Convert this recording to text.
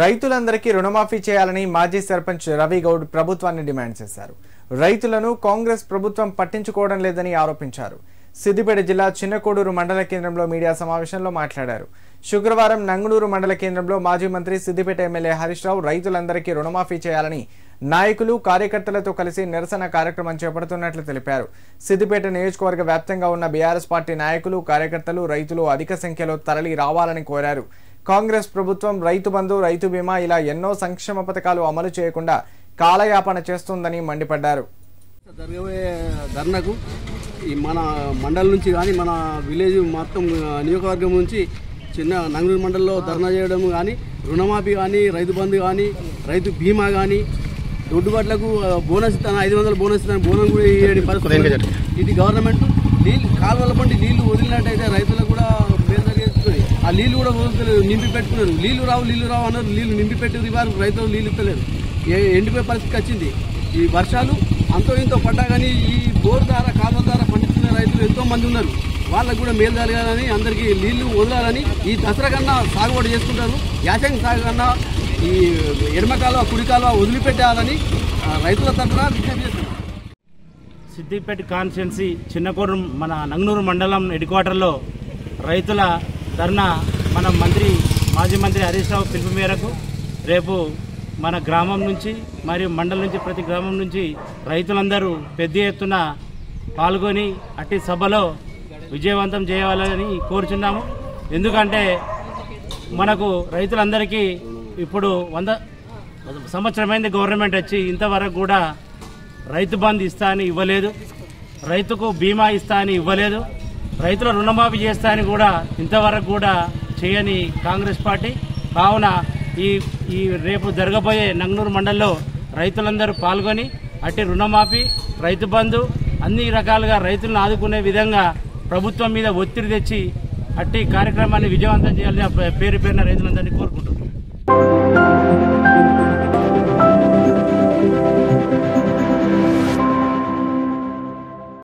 రైతులందరికీ రుణమాఫీ చేయాలని మాజీ సర్పంచ్ రవి గౌడ్ ప్రభుత్వాన్ని డిమాండ్ చేశారు. రైతులను కాంగ్రెస్ ప్రభుత్వం పట్టించుకోవడం లేదని ఆరోపించారు. సిద్దిపేట జిల్లా చిన్నకోడూరు మండల కేంద్రంలో మీడియా సమావేశంలో మాట్లాడారు. శుక్రవారం నంగునూరు మండల కేంద్రంలో మాజీ మంత్రి సిద్దిపేట ఎమ్మెల్యే హరీష్ రావు రైతులందరికీ రుణమాఫీ చేయాలని నాయకులు కార్యకర్తలతో కలిసి నిరసన కార్యక్రమం చేపడుతున్నట్లు తెలిపారు. సిద్దిపేట నియోజకవర్గ వ్యాప్తంగా ఉన్న బీఆర్ఎస్ పార్టీ నాయకులు, కార్యకర్తలు, రైతులు అధిక సంఖ్యలో తరలి రావాలని కోరారు. కాంగ్రెస్ ప్రభుత్వం రైతు బంధు, రైతు బీమా ఇలా ఎన్నో సంక్షేమ పథకాలు అమలు చేయకుండా కాలయాపన చేస్తుందని మండిపడ్డారు. ధర్నాకు మన మండలం నుంచి కానీ మన విలేజ్ మొత్తం నియోజకవర్గం నుంచి చిన్న నంగనూరు మండలంలో ధర్నా చేయడం కానీ, రుణమాఫీ కానీ, రైతు బంధు కానీ, రైతు బీమా కానీ, దొడ్డుబాట్లకు బోనస్ ఇస్తాను, 500 బోనస్ ఇస్తాను, బోనస్ కూడా ఇవ్వని పరిస్థితి. ఇది గవర్నమెంట్ నీళ్ళు కాలువల పండి నీళ్లు వదిలినట్టయితే రైతులకు కూడా మేలు జరిగేస్తుంది. ఆ నీళ్లు కూడా వదులుతలేదు, నింపి పెట్టుకున్నారు. నీళ్లు రావు అన్నారు, నీళ్లు నింపి పెట్టి వారు రైతులు నీళ్ళు ఇస్తలేరు. ఎండిపోయే పరిస్థితికి వచ్చింది. ఈ వర్షాలు అంతో ఇంతో పడ్డా కానీ ఈ బోర్ ద్వారా, కాలువ ద్వారా పండించుకునే రైతులు ఎంతో మంది ఉన్నారు. వాళ్ళకు కూడా మేలు జరగాలని, అందరికీ నీళ్లు వదలాలని, ఈ దసరా కన్నా సాగుబడి చేసుకుంటారు. యాసంగి సాగు కన్నా ఈ ఎడమ కాలువ, కుడి కాలువ వదిలిపెట్టాలని రైతుల తరఫున విజ్ఞప్తి చేస్తున్నారు. సిద్దిపేట కాన్స్టిట్యున్సీ చిన్నకోడు మన నంగనూరు మండలం హెడ్ క్వార్టర్లో రైతుల ధర్నా మన మాజీ మంత్రి హరీష్ రావు పిలుపు మేరకు రేపు మన గ్రామం నుంచి మరియు మండలం నుంచి ప్రతి గ్రామం నుంచి రైతులందరూ పెద్ద ఎత్తున పాల్గొని అట్టి సభలో విజయవంతం చేయాలని కోరుచున్నాము. ఎందుకంటే మనకు రైతులందరికీ ఇప్పుడు 100 సంవత్సరమైంది గవర్నమెంట్ వచ్చి, ఇంతవరకు కూడా రైతు బంధు ఇస్తా అని ఇవ్వలేదు, రైతుకు బీమా ఇస్తా అని ఇవ్వలేదు, రైతుల రుణమాఫీ చేస్తా అని కూడా ఇంతవరకు కూడా చేయని కాంగ్రెస్ పార్టీ. కావున ఈ రేపు జరగబోయే నంగనూరు మండలంలో రైతులందరూ పాల్గొని అట్టి రుణమాఫీ, రైతు బంధు అన్ని రకాలుగా రైతులను ఆదుకునే విధంగా ప్రభుత్వం మీద ఒత్తిడి తెచ్చి అట్టి కార్యక్రమాన్ని విజయవంతం చేయాలని పేరు పేరున రైతులందరినీ కోరుకుంటున్నారు.